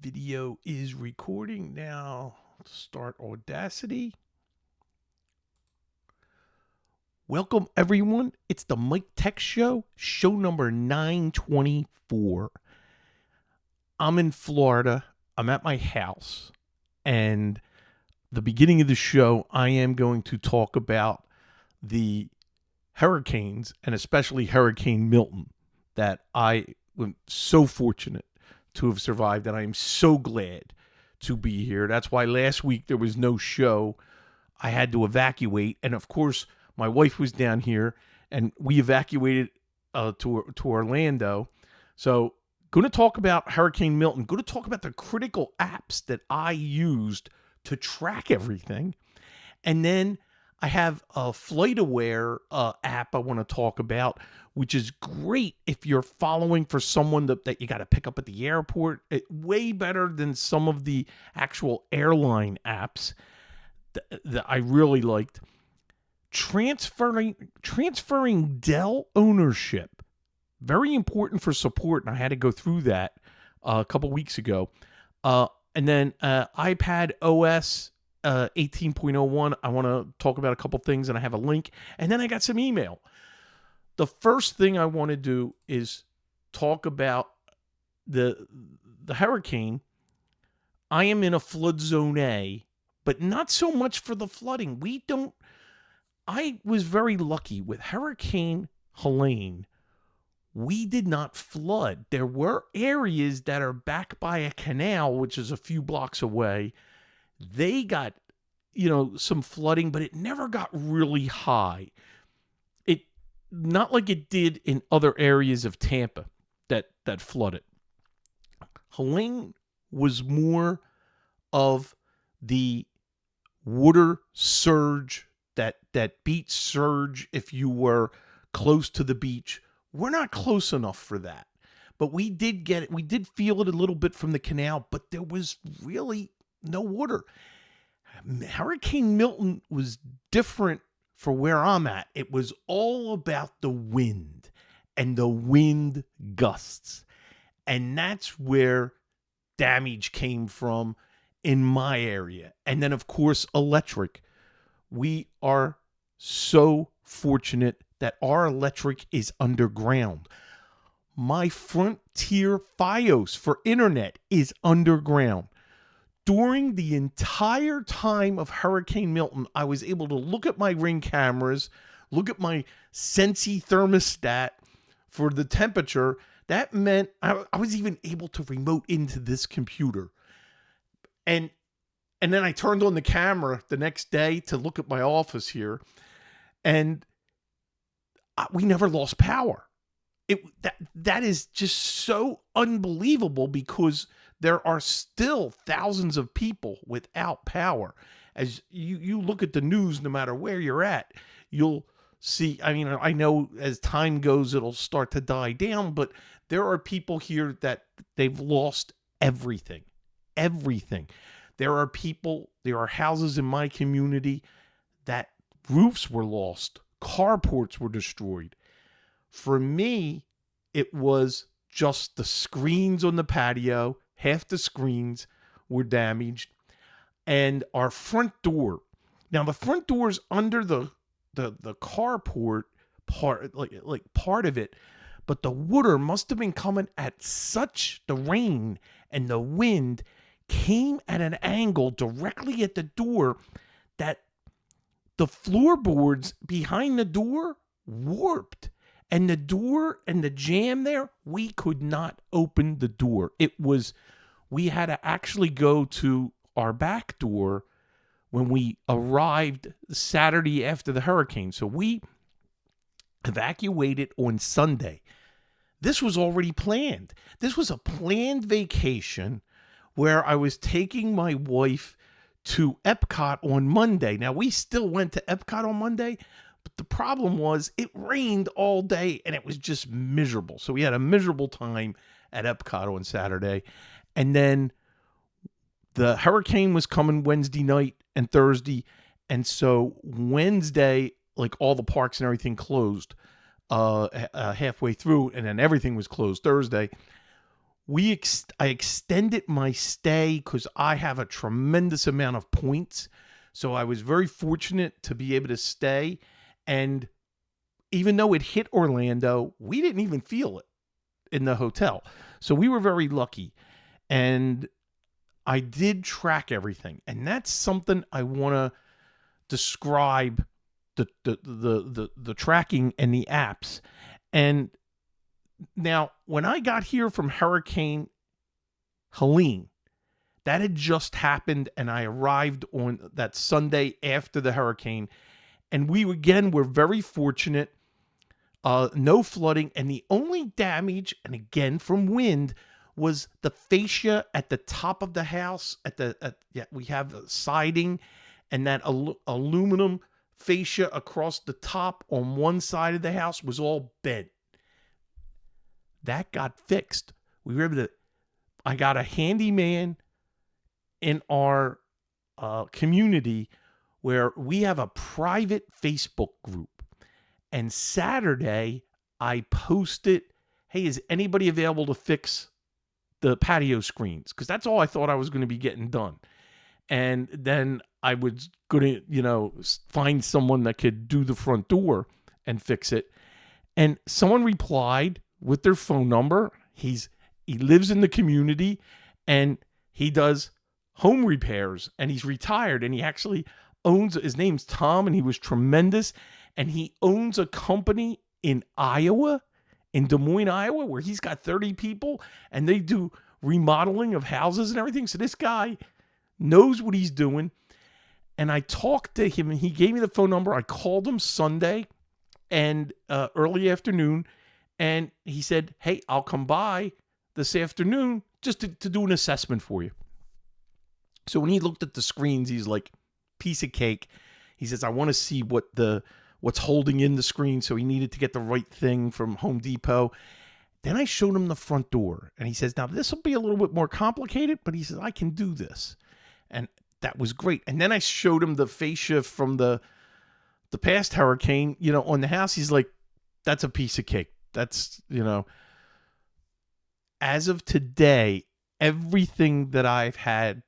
Video is recording now. Start Audacity. Welcome, everyone. It's the Mike Tech Show, show number 924. I'm in Florida. I'm at my house. And the beginning of the show, I am going to talk about the hurricanes, and especially Hurricane Milton, that I was so fortunate to have survived, and I am so glad to be here. That's why last week there was no show. I had to evacuate, and of course, my wife was down here, and we evacuated to Orlando. So, going to talk about Hurricane Milton. Going to talk about the critical apps that I used to track everything, and then I have a FlightAware app I want to talk about, which is great if you're following for someone that you got to pick up at the airport. Way better than some of the actual airline apps that I really liked. Transferring Dell ownership. Very important for support, and I had to go through that a couple weeks ago. And then iPadOS 18.01. I want to talk about a couple things, and I have a link. And then I got some email. The first thing I want to do is talk about the hurricane. I am in a flood zone A, but not so much for the flooding. I was very lucky with Hurricane Helene. We did not flood. There were areas that are back by a canal, which is a few blocks away. They got, some flooding, but it never got really high. It not like it did in other areas of Tampa that flooded. Helene was more of the water surge, that beach surge if you were close to the beach. We're not close enough for that. But we did get it. We did feel it a little bit from the canal, but there was really no water. Hurricane Milton was different for where I'm at. It was all about the wind and the wind gusts. And that's where damage came from in my area. And then, of course, electric. We are so fortunate that our electric is underground. My Frontier Fios for internet is underground. During the entire time of Hurricane Milton, I was able to look at my Ring cameras, look at my Sensi thermostat for the temperature. That meant I was even able to remote into this computer. And then I turned on the camera the next day to look at my office here, and we never lost power. That is just so unbelievable, because there are still thousands of people without power. As you look at the news, no matter where you're at, you'll see, I know as time goes, it'll start to die down, but there are people here that they've lost everything. Everything. There are houses in my community that roofs were lost, carports were destroyed. For me, it was just the screens on the patio. Half the screens were damaged. And our front door. Now, the front door's under the carport part, like part of it. But the water must have been coming at the rain and the wind came at an angle directly at the door that the floorboards behind the door warped. And the door and the jam there, we could not open the door. We had to actually go to our back door when we arrived Saturday after the hurricane. So we evacuated on Sunday. This was already planned. This was a planned vacation where I was taking my wife to Epcot on Monday. Now, we still went to Epcot on Monday, but the problem was it rained all day and it was just miserable. So we had a miserable time at Epcot on Saturday. And then the hurricane was coming Wednesday night and Thursday. And so Wednesday, like all the parks and everything closed halfway through, and then everything was closed Thursday. I extended my stay because I have a tremendous amount of points. So I was very fortunate to be able to stay. And even though it hit Orlando, we didn't even feel it in the hotel. So we were very lucky. And I did track everything. And that's something I want to describe, the tracking and the apps. And now, when I got here from Hurricane Helene, that had just happened, and I arrived on that Sunday after the hurricane. And we, again, were very fortunate. No flooding. And the only damage, and again from wind, was the fascia at the top of the house. We have siding, and that aluminum fascia across the top on one side of the house was all bent. That got fixed. We were able to. I got a handyman in our community where we have a private Facebook group. And Saturday, I posted, hey, is anybody available to fix the patio screens? Because that's all I thought I was going to be getting done. And then I was going to, find someone that could do the front door and fix it. And someone replied with their phone number. He lives in the community, and he does home repairs, and he's retired, and he actually owns, his name's Tom, and he was tremendous, and he owns a company in Iowa, in Des Moines, Iowa, where he's got 30 people, and they do remodeling of houses and everything. So this guy knows what he's doing. And I talked to him, and he gave me the phone number. I called him Sunday and early afternoon, and he said, hey, I'll come by this afternoon just to do an assessment for you. So when he looked at the screens, he's like, piece of cake. He says, I want to see what's holding in the screen. So he needed to get the right thing from Home Depot. Then I showed him the front door, and he says, now this will be a little bit more complicated, but he says, I can do this. And that was great. And then I showed him the fascia from the past hurricane, on the house. He's like, that's a piece of cake. That's, as of today, everything that I've had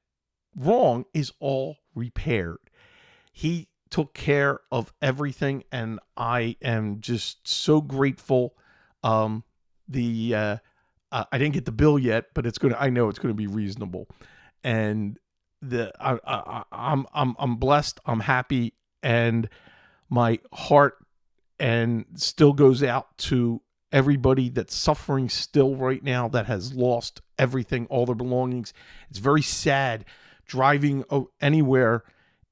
wrong is all repaired. He took care of everything, and I am just so grateful. I didn't get the bill yet, but I know it's going to be reasonable. And I'm blessed. I'm happy, and my heart and still goes out to everybody that's suffering still right now, that has lost everything, all their belongings. It's very sad driving anywhere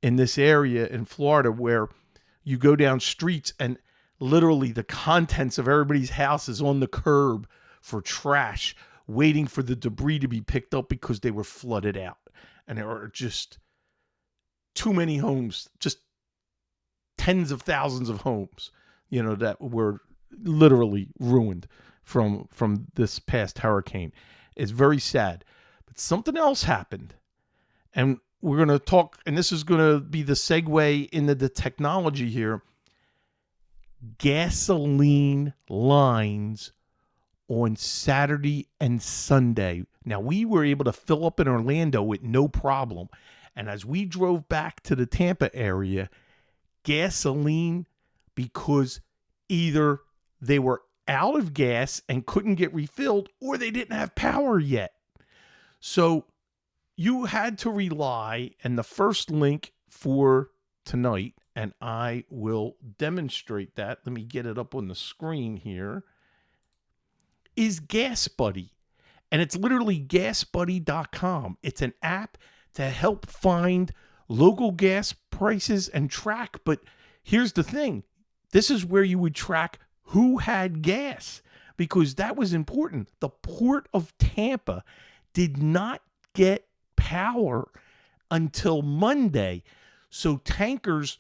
in this area in Florida, where you go down streets and literally the contents of everybody's house is on the curb for trash, waiting for the debris to be picked up because they were flooded out. And there are just too many homes, just tens of thousands of homes, that were literally ruined from this past hurricane. It's very sad. But something else happened. And we're going to talk, and this is going to be the segue into the technology here. Gasoline lines on Saturday and Sunday. Now, we were able to fill up in Orlando with no problem. And as we drove back to the Tampa area, gasoline, because either they were out of gas and couldn't get refilled, or they didn't have power yet. So you had to rely, and the first link for tonight, and I will demonstrate that. Let me get it up on the screen here, is Gas Buddy. And it's literally gasbuddy.com. It's an app to help find local gas prices and track. But here's the thing. This is where you would track who had gas, because that was important. The Port of Tampa did not get power until Monday. So tankers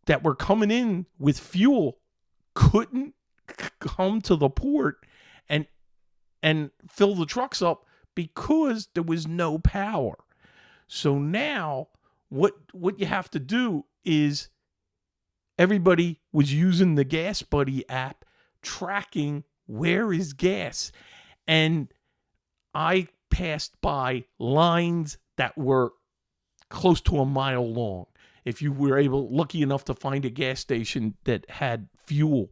that were coming in with fuel couldn't come to the port and fill the trucks up because there was no power. So now what you have to do is, everybody was using the Gas Buddy app, tracking where is gas. And I passed by lines that were close to a mile long. If you were lucky enough to find a gas station that had fuel,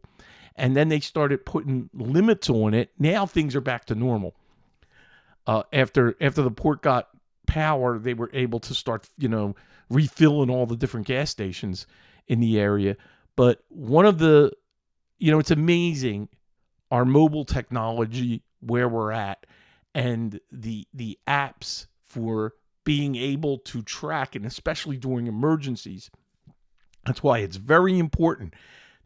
and then they started putting limits on it. Now things are back to normal. After the port got power, they were able to start, refilling all the different gas stations in the area. But one of the, it's amazing our mobile technology, where we're at, and the apps for being able to track, and especially during emergencies. That's why it's very important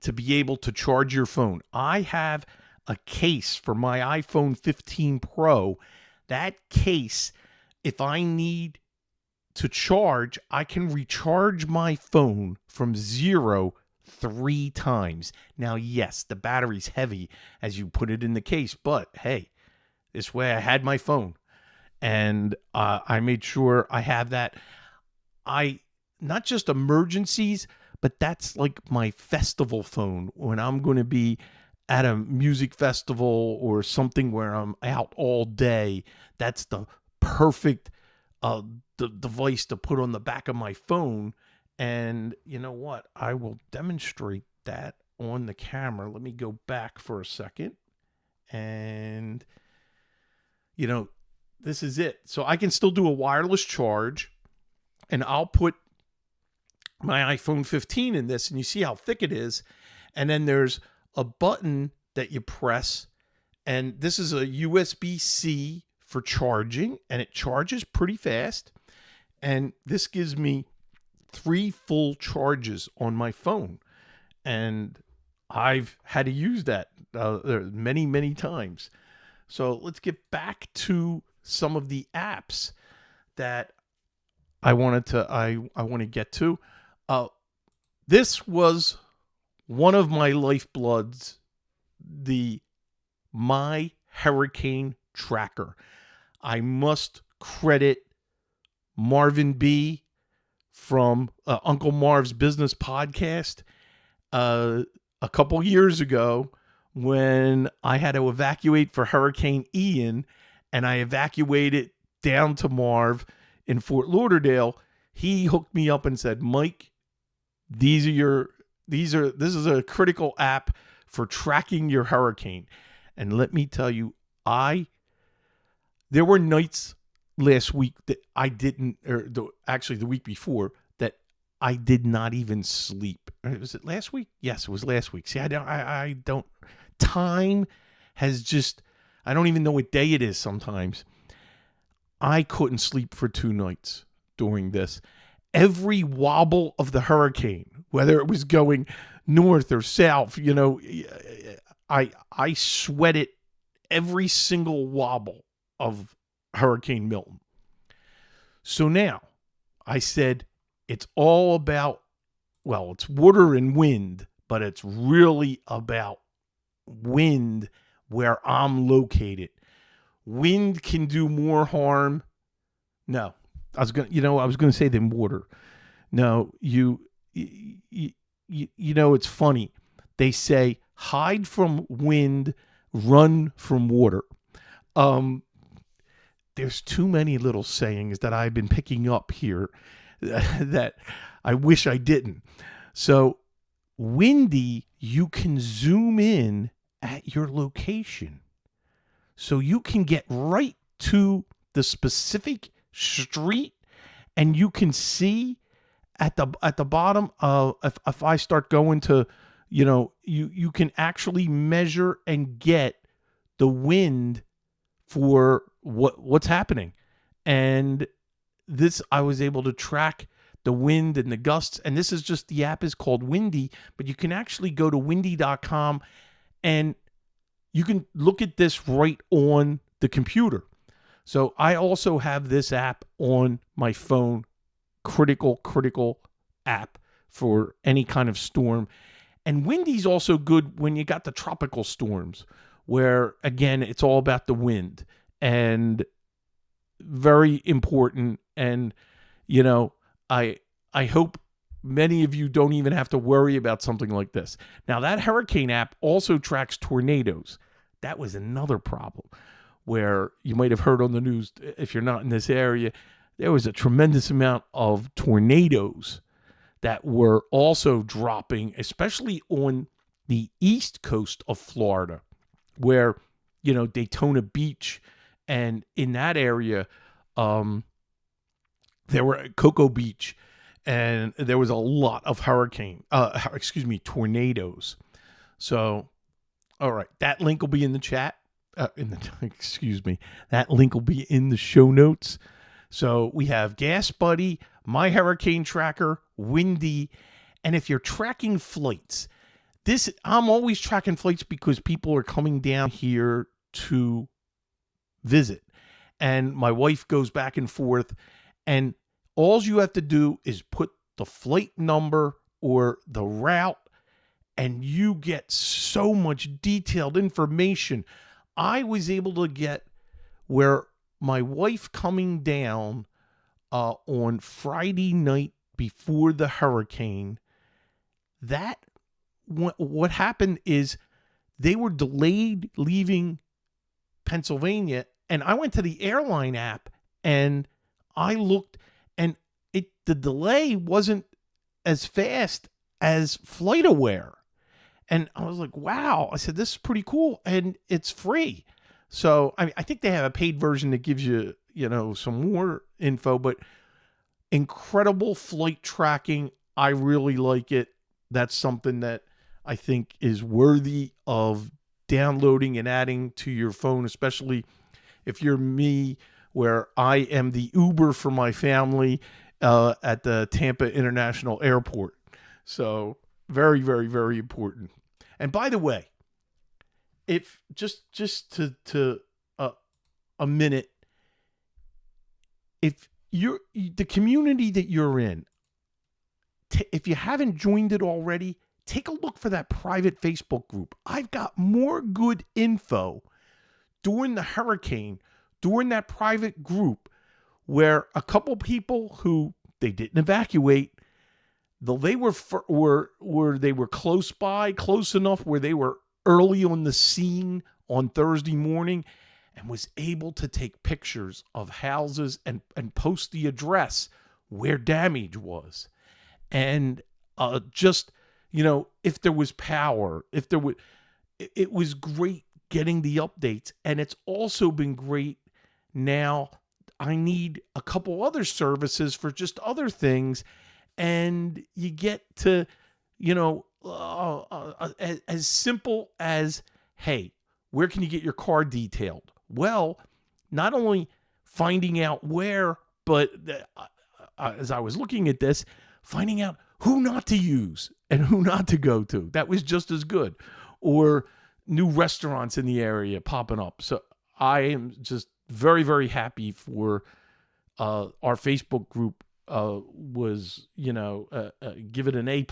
to be able to charge your phone. I have a case for my iPhone 15 Pro. That case, if I need to charge, I can recharge my phone from 0 3 times. Now, yes, the battery's heavy as you put it in the case, but hey, this way I had my phone, and I made sure I have that. Not just emergencies, but that's like my festival phone when I'm going to be at a music festival or something where I'm out all day. That's the perfect the device to put on the back of my phone. And you know what? I will demonstrate that on the camera. Let me go back for a second. And, this is it. So I can still do a wireless charge, and I'll put my iPhone 15 in this, and you see how thick it is. And then there's a button that you press, and this is a USB-C for charging, and it charges pretty fast. And this gives me 3 full charges on my phone, and I've had to use that many, many times. So let's get back to some of the apps that I want to get to. This was one of my lifebloods, the My Hurricane Tracker. I must credit Marvin B. from Uncle Marv's Business Podcast a couple years ago when I had to evacuate for Hurricane Ian, and I evacuated down to Marv in Fort Lauderdale. He hooked me up and said, Mike, this is a critical app for tracking your hurricane. And let me tell you, there were nights last week that I didn't, actually the week before, that I did not even sleep. Was it last week? Yes, it was last week. See, I don't, time has just, I don't even know what day it is sometimes. I couldn't sleep for 2 nights during this. Every wobble of the hurricane, whether it was going north or south, I sweated every single wobble of Hurricane Milton. So now I said, it's all about, it's water and wind, but it's really about wind where I'm located. Wind can do more harm. No, I was going to say than water. No, it's funny. They say hide from wind, run from water. There's too many little sayings that I've been picking up here that I wish I didn't. So windy, you can zoom in at your location. So you can get right to the specific street, and you can see at the bottom of, if I start going to, you can actually measure and get the wind for what's happening. And this, I was able to track the wind and the gusts. And this is just, the app is called Windy, but you can actually go to windy.com and you can look at this right on the computer. So I also have this app on my phone, critical app for any kind of storm. And Windy's also good when you got the tropical storms, where again, it's all about the wind, and very important. And, I hope many of you don't even have to worry about something like this. Now, that hurricane app also tracks tornadoes. That was another problem. where you might have heard on the news, if you're not in this area, there was a tremendous amount of tornadoes that were also dropping, especially on the east coast of Florida, where, Daytona Beach and in that area, there were Cocoa Beach, and there was a lot of tornadoes. So, all right, that link will be in the chat. That link will be in the show notes. So we have Gas Buddy, My Hurricane Tracker, Windy, and if you're tracking flights, I'm always tracking flights because people are coming down here to visit, and my wife goes back and forth, and all you have to do is put the flight number or the route, and you get so much detailed information. I was able to get where my wife coming down on Friday night before the hurricane, what happened is they were delayed leaving Pennsylvania, and I went to the airline app and I looked, and the delay wasn't as fast as FlightAware. And I was like, wow. I said, this is pretty cool, and it's free. So I think they have a paid version that gives you, some more info, but incredible flight tracking. I really like it. That's something that I think is worthy of downloading and adding to your phone, especially if you're me, where I am the Uber for my family at the Tampa International Airport. So very, very, very important. And by the way, if just to a minute, if you're the community that you're in, if you haven't joined it already, take a look for that private Facebook group. I've got more good info during the hurricane, during that private group, where a couple people who they didn't evacuate, though they were close by, close enough where they were early on the scene on Thursday morning, and was able to take pictures of houses and post the address where damage was. And if there was power, it was great getting the updates. And it's also been great now. I need a couple other services for just other things. And you get to, as simple as, hey, where can you get your car detailed? Well, not only finding out where, but as I was looking at this, finding out who not to use and who not to go to. That was just as good. Or new restaurants in the area popping up. So I am just very, very happy for our Facebook group was, give it an A+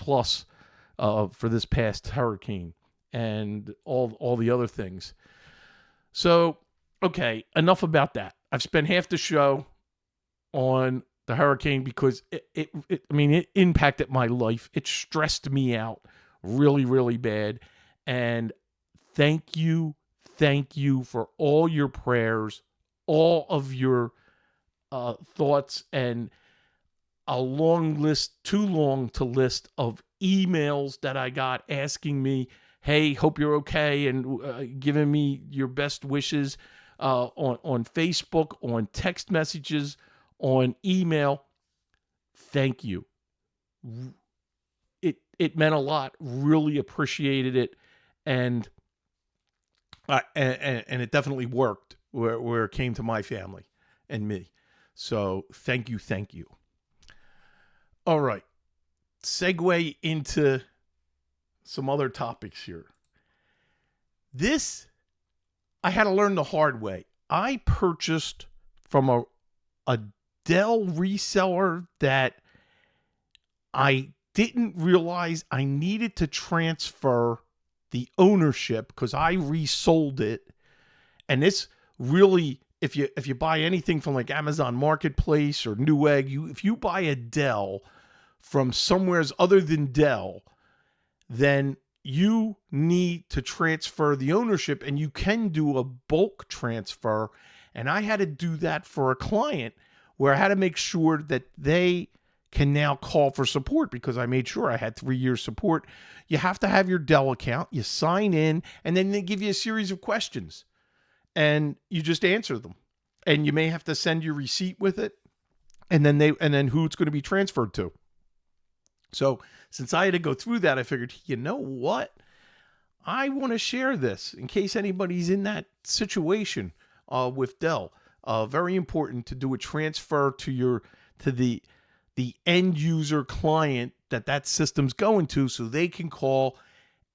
for this past hurricane and all the other things. So, okay, enough about that. I've spent half the show on the hurricane because it impacted my life. It stressed me out really, really bad. And thank you for all your prayers, all of your thoughts, and a long list, too long to list, of emails that I got asking me, hey, hope you're okay, and giving me your best wishes on Facebook, on text messages, on email. Thank you. It meant a lot. Really appreciated it, and it definitely worked where it came to my family and me. So thank you. All right, segue into some other topics here. This I had to learn the hard way. I purchased from a Dell reseller that I didn't realize I needed to transfer the ownership because I resold it. And this really, if you buy anything from like Amazon Marketplace or Newegg, if you buy a Dell from somewhere other than Dell, then you need to transfer the ownership, and you can do a bulk transfer. And I had to do that for a client where I had to make sure that they can now call for support because I made sure I had 3 years support. You have to have your Dell account, you sign in, and then they give you a series of questions and you just answer them. And you may have to send your receipt with it, and then who it's going to be transferred to. So since I had to go through that, I figured, you know what? I want to share this in case anybody's in that situation with Dell. Very important to do a transfer to the end user client that system's going to, so they can call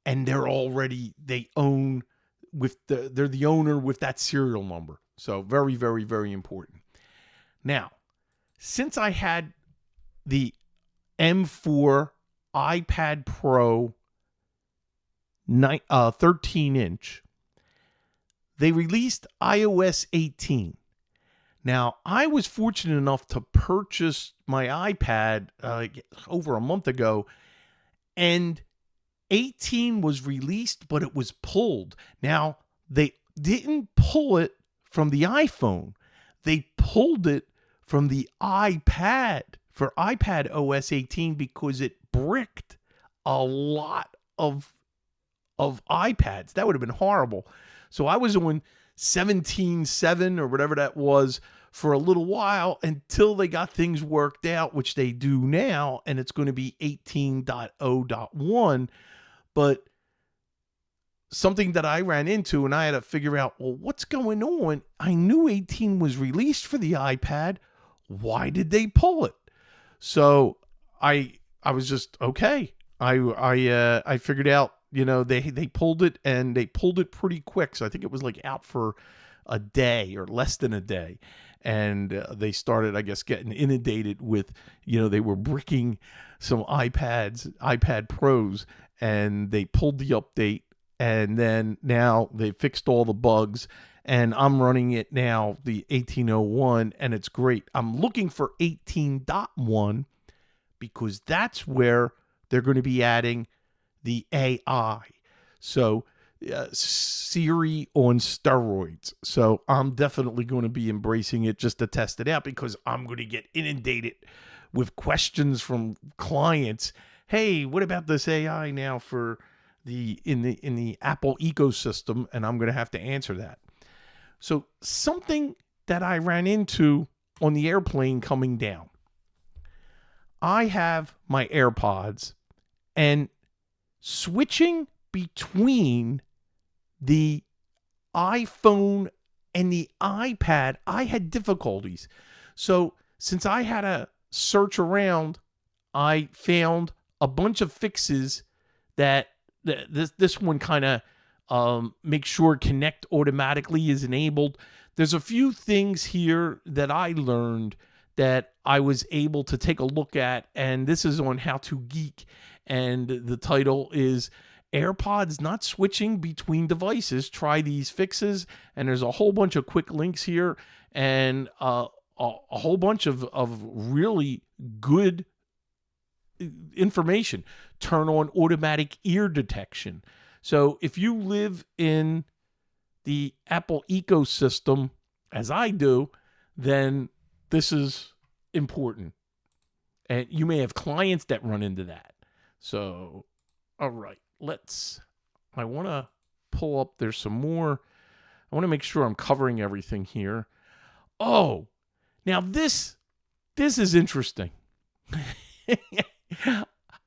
and they're the owner with that serial number. So very, very, very important. Now, since I had the M4 iPad Pro 13-inch, they released iOS 18. Now, I was fortunate enough to purchase my iPad over a month ago, and 18 was released, but it was pulled. Now, they didn't pull it from the iPhone. They pulled it from the iPad for iPadOS 18 because it bricked a lot of iPads. That would have been horrible. So I was on 17.7 or whatever that was for a little while until they got things worked out, which they do now, and it's going to be 18.0.1. But something that I ran into and I had to figure out, well, what's going on? I knew 18 was released for the iPad. Why did they pull it? So I was just okay. I figured out, they pulled it, and they pulled it pretty quick. So I think it was like out for a day or less than a day. And they started, I guess, getting inundated with, they were bricking some iPad Pros, and they pulled the update. And then now they fixed all the bugs, and I'm running it now, the 18.01, and it's great. I'm looking for 18.1 because that's where they're going to be adding the AI. So Siri on steroids. So I'm definitely going to be embracing it just to test it out, because I'm going to get inundated with questions from clients. Hey, what about this AI now for in the Apple ecosystem? And I'm going to have to answer that. So something that I ran into on the airplane coming down. I have my AirPods, and switching between the iPhone and the iPad, I had difficulties. So since I had to search around, I found a bunch of fixes that this one kind of makes sure connect automatically is enabled. There's a few things here that I learned that I was able to take a look at, and this is on How to Geek, and the title is AirPods Not Switching Between Devices. Try these fixes, and there's a whole bunch of quick links here, and a whole bunch of really good information. Turn on automatic ear detection. So if you live in the Apple ecosystem, as I do, then this is important. And you may have clients that run into that. So, all right, I want to pull up, there's some more. I want to make sure I'm covering everything here. Oh, now this is interesting.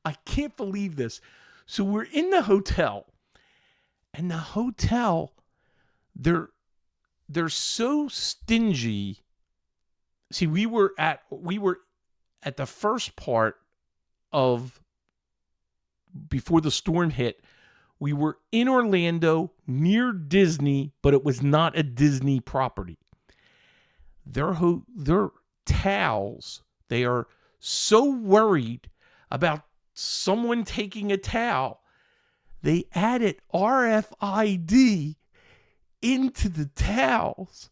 I can't believe this. So we're in the hotel, and the hotel, they're so stingy. See, we were at the first part of, before the storm hit, we were in Orlando near Disney, but it was not a Disney property. Their towels, they are so worried about someone taking a towel, they added RFID into the towels.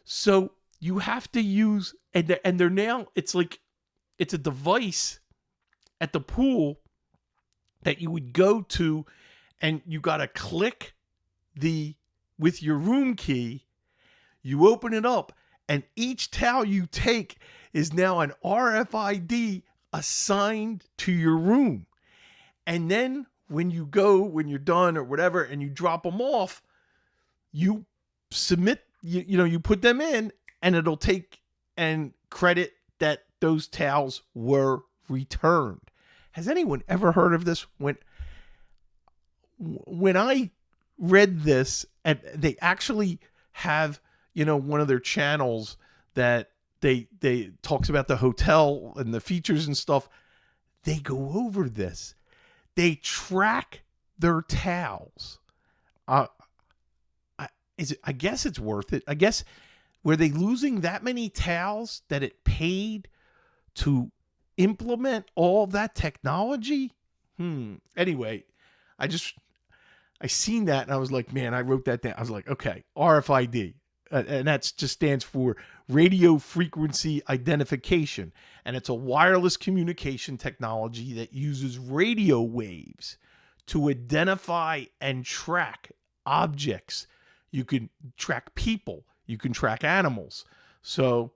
So you have to use, and they're now, it's like, it's a device at the pool that you would go to, and you got to click with your room key, you open it up, and each towel you take is now an RFID assigned to your room. And then when you're done or whatever, and you drop them off, you submit, you put them in, and it'll take and credit that those towels were returned. Has anyone ever heard of this? When I read this, and they actually have, one of their channels that they talks about the hotel and the features and stuff, they go over this. They track their towels. I guess it's worth it. I guess, were they losing that many towels that it paid to implement all that technology? Anyway, I seen that and I was like, man, I wrote that down. I was like, okay, RFID. And that just stands for radio frequency identification. And it's a wireless communication technology that uses radio waves to identify and track objects. You can track people. You can track animals. So,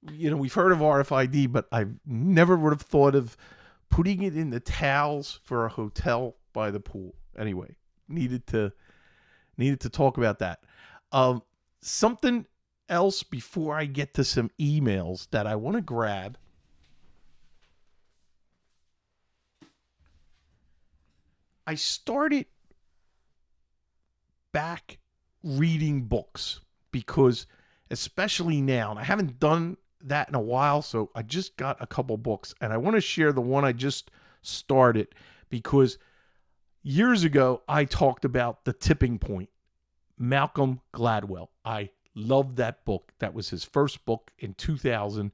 we've heard of RFID, but I never would have thought of putting it in the towels for a hotel by the pool. Anyway, needed to talk about that. Something else before I get to some emails that I want to grab. I started back reading books because, especially now, and I haven't done that in a while, so I just got a couple books, and I want to share the one I just started because years ago I talked about The Tipping Point. Malcolm Gladwell. I love that book. That was his first book in 2000.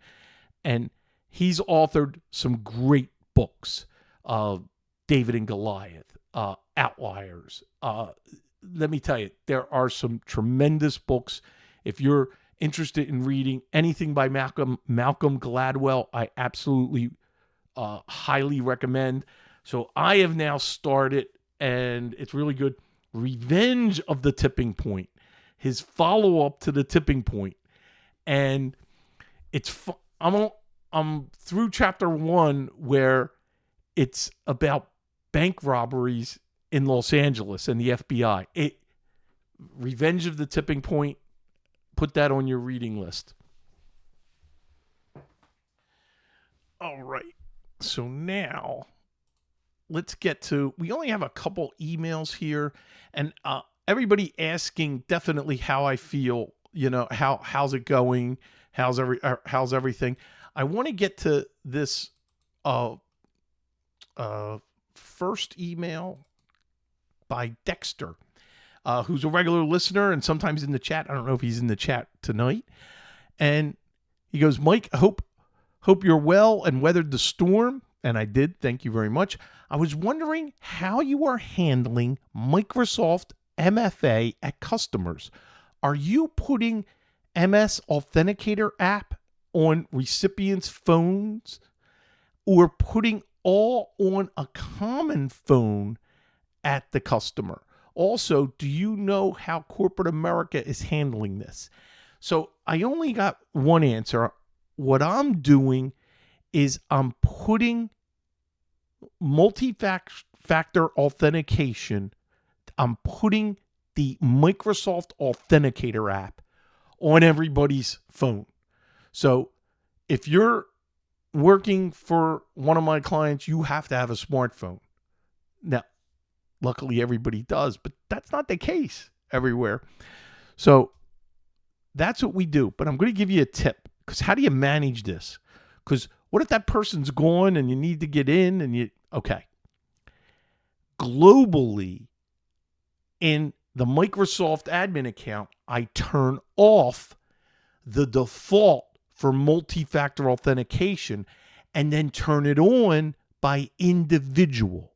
And he's authored some great books. David and Goliath, Outliers. Let me tell you, there are some tremendous books. If you're interested in reading anything by Malcolm Gladwell, I absolutely highly recommend. So I have now started, and it's really good, Revenge of the Tipping Point, his follow-up to The Tipping Point. And it's I'm through chapter 1 where it's about bank robberies in Los Angeles and the FBI. Revenge of the Tipping Point, put that on your reading list. All right. So now let's get to, we only have a couple emails here, and everybody asking definitely how I feel, how's it going? How's everything? I want to get to this first email by Dexter, who's a regular listener and sometimes in the chat. I don't know if he's in the chat tonight. And he goes, Mike, I hope you're well and weathered the storm. And I did. Thank you very much. I was wondering how you are handling Microsoft MFA at customers. Are you putting MS Authenticator app on recipients' phones or putting all on a common phone at the customer? Also, do you know how corporate America is handling this? So I only got one answer. What I'm doing is I'm putting multi-factor authentication. I'm putting the Microsoft Authenticator app on everybody's phone. So if you're working for one of my clients, you have to have a smartphone. Now, luckily everybody does, but that's not the case everywhere. So that's what we do. But I'm going to give you a tip, because how do you manage this? Because what if that person's gone and you need to get in and okay. Globally, in the Microsoft admin account, I turn off the default for multi-factor authentication and then turn it on by individual.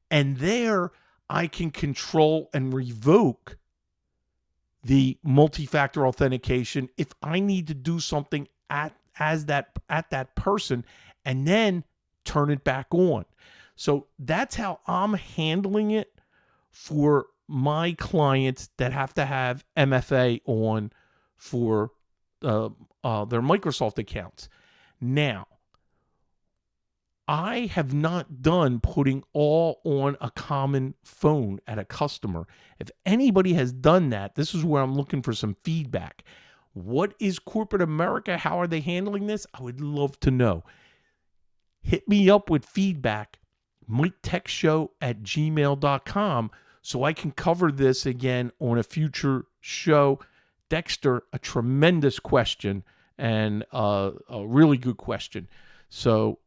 And there I can control and revoke the multi-factor authentication if I need to do something at that person, and then turn it back on. So that's how I'm handling it for my clients that have to have MFA on for their Microsoft accounts. Now, I have not done putting all on a common phone at a customer. If anybody has done that, this is where I'm looking for some feedback. What is corporate America? How are they handling this? I would love to know. Hit me up with feedback, MikeTechShow@gmail.com, so I can cover this again on a future show. Dexter, a tremendous question and a really good question. So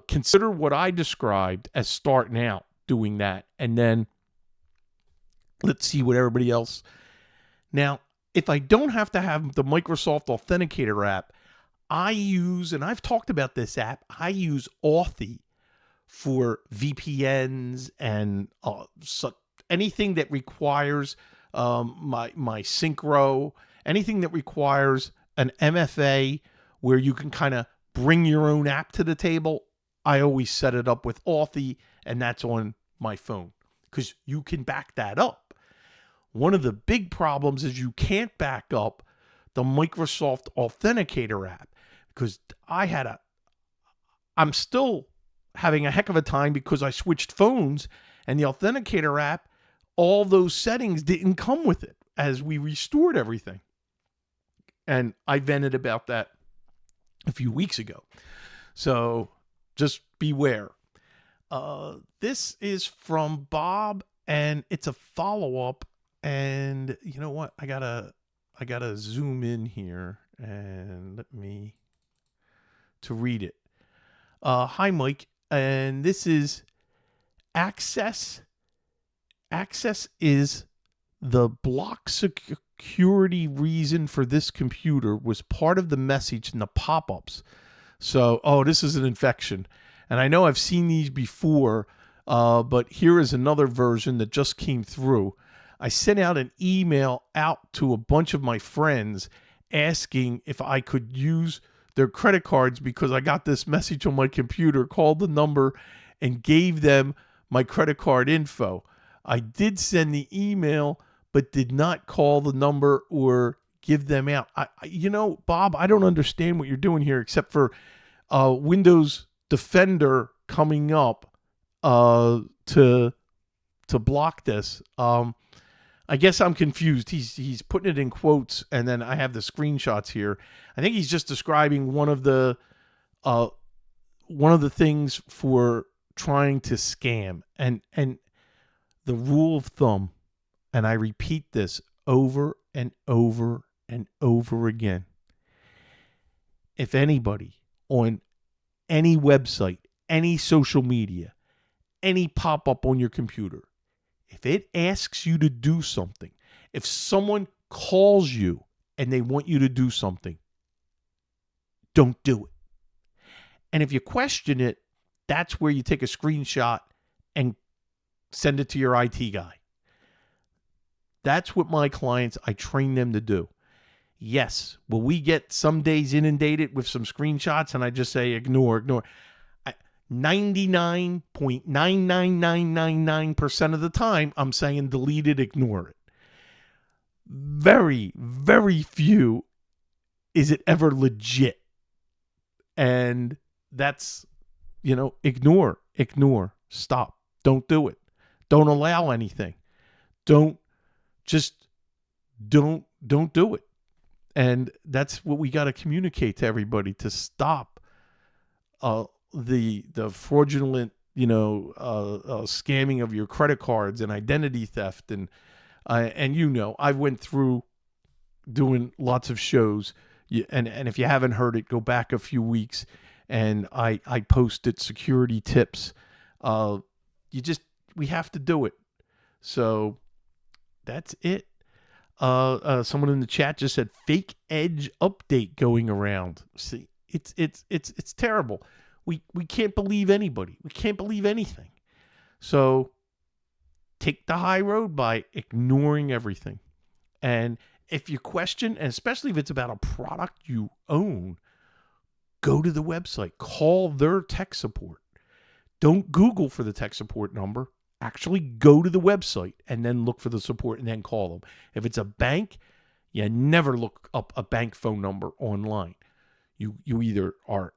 consider what I described as starting out doing that, and then let's see what everybody else. Now, if I don't have to have the Microsoft Authenticator app, I use, and I've talked about this app, I use Authy for VPNs and anything that requires my Synchro, anything that requires an MFA where you can kind of bring your own app to the table. I always set it up with Authy, and that's on my phone because you can back that up. One of the big problems is you can't back up the Microsoft Authenticator app because I'm still having a heck of a time because I switched phones and the Authenticator app, all those settings didn't come with it as we restored everything. And I vented about that a few weeks ago. So just beware. This is from Bob, and it's a follow-up. And you know what? I gotta zoom in here and let me to read it. Hi, Mike, and this is Access. Access is the block security reason for this computer was part of the message in the pop-ups. So, this is an infection. And I know I've seen these before, but here is another version that just came through. I sent out an email out to a bunch of my friends asking if I could use their credit cards because I got this message on my computer, called the number, and gave them my credit card info. I did send the email, but did not call the number or give them out. Bob, I don't understand what you're doing here except for Windows Defender coming up to block this. I guess I'm confused. He's putting it in quotes, and then I have the screenshots here. I think he's just describing one of the things for trying to scam. And the rule of thumb, and I repeat this over and over and over again. If anybody on any website, any social media, any pop-up on your computer, if it asks you to do something, if someone calls you and they want you to do something, don't do it. And if you question it, that's where you take a screenshot and send it to your IT guy. That's what my clients, I train them to do. Yes, will we get some days inundated with some screenshots and I just say ignore. 99.99999% of the time, I'm saying delete it, ignore it. Very, very few is it ever legit. And that's, ignore, stop. Don't do it. Don't allow anything. Don't do it. And that's what we got to communicate to everybody, to stop the fraudulent, scamming of your credit cards and identity theft. And I went through doing lots of shows, and if you haven't heard it, go back a few weeks, and I posted security tips. We have to do it. So that's it. Someone in the chat just said fake edge update going around. See, it's terrible. We can't believe anybody. We can't believe anything. So take the high road by ignoring everything. And if you question, and especially if it's about a product you own, go to the website, call their tech support. Don't Google for the tech support number. Actually go to the website and then look for the support and then call them. If it's a bank, you never look up a bank phone number online. You either are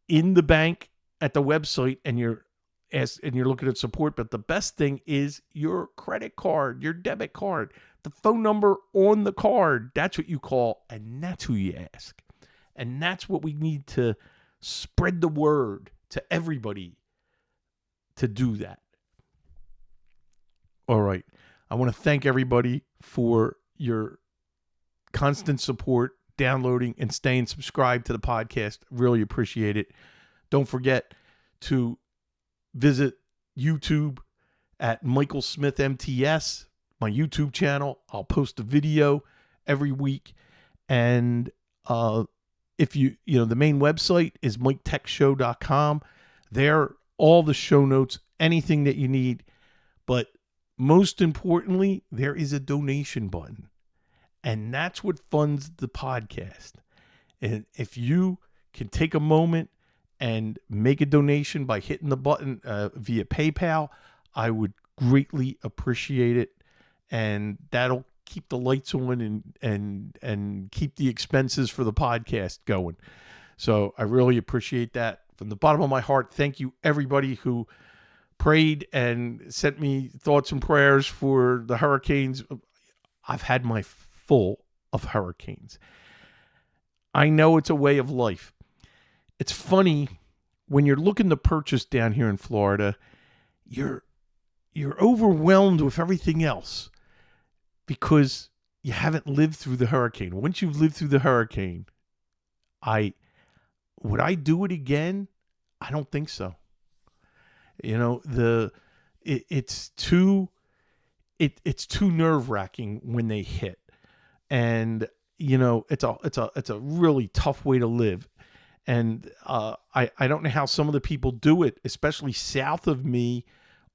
in the bank at the website and you're looking at support, but the best thing is your credit card, your debit card, the phone number on the card. That's what you call, and that's who you ask. And that's what we need to spread the word to everybody to do that. All right. I want to thank everybody for your constant support, downloading and staying subscribed to the podcast. Really appreciate it. Don't forget to visit YouTube at Michael Smith MTS, my YouTube channel. I'll post a video every week. And if the main website is MikeTechShow.com. There, all the show notes, anything that you need. But most importantly, there is a donation button. And that's what funds the podcast. And if you can take a moment and make a donation by hitting the button via PayPal, I would greatly appreciate it. And that'll keep the lights on and keep the expenses for the podcast going. So I really appreciate that. From the bottom of my heart, thank you everybody who prayed and sent me thoughts and prayers for the hurricanes. I've had my full of hurricanes. I know it's a way of life. It's funny when you're looking to purchase down here in Florida, you're overwhelmed with everything else because you haven't lived through the hurricane. Once you've lived through the hurricane, would I do it again? I don't think so. It's too nerve-wracking when they hit. And it's a really tough way to live. And I don't know how some of the people do it, especially south of me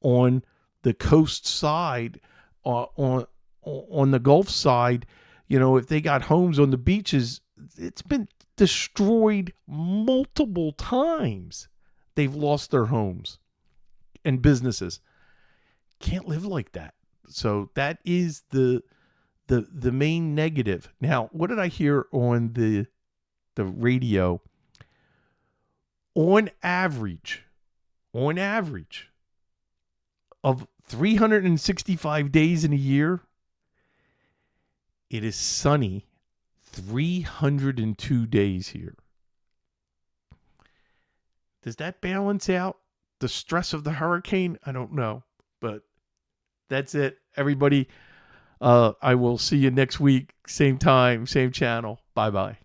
on the coast side, on the Gulf side. If they got homes on the beaches, it's been destroyed multiple times. They've lost their homes and businesses. Can't live like that. So that is the main negative. Now, what did I hear on the radio? On average of 365 days in a year, it is sunny 302 days here. Does that balance out the stress of the hurricane? I don't know, but that's it. Everybody, I will see you next week. Same time, same channel. Bye-bye.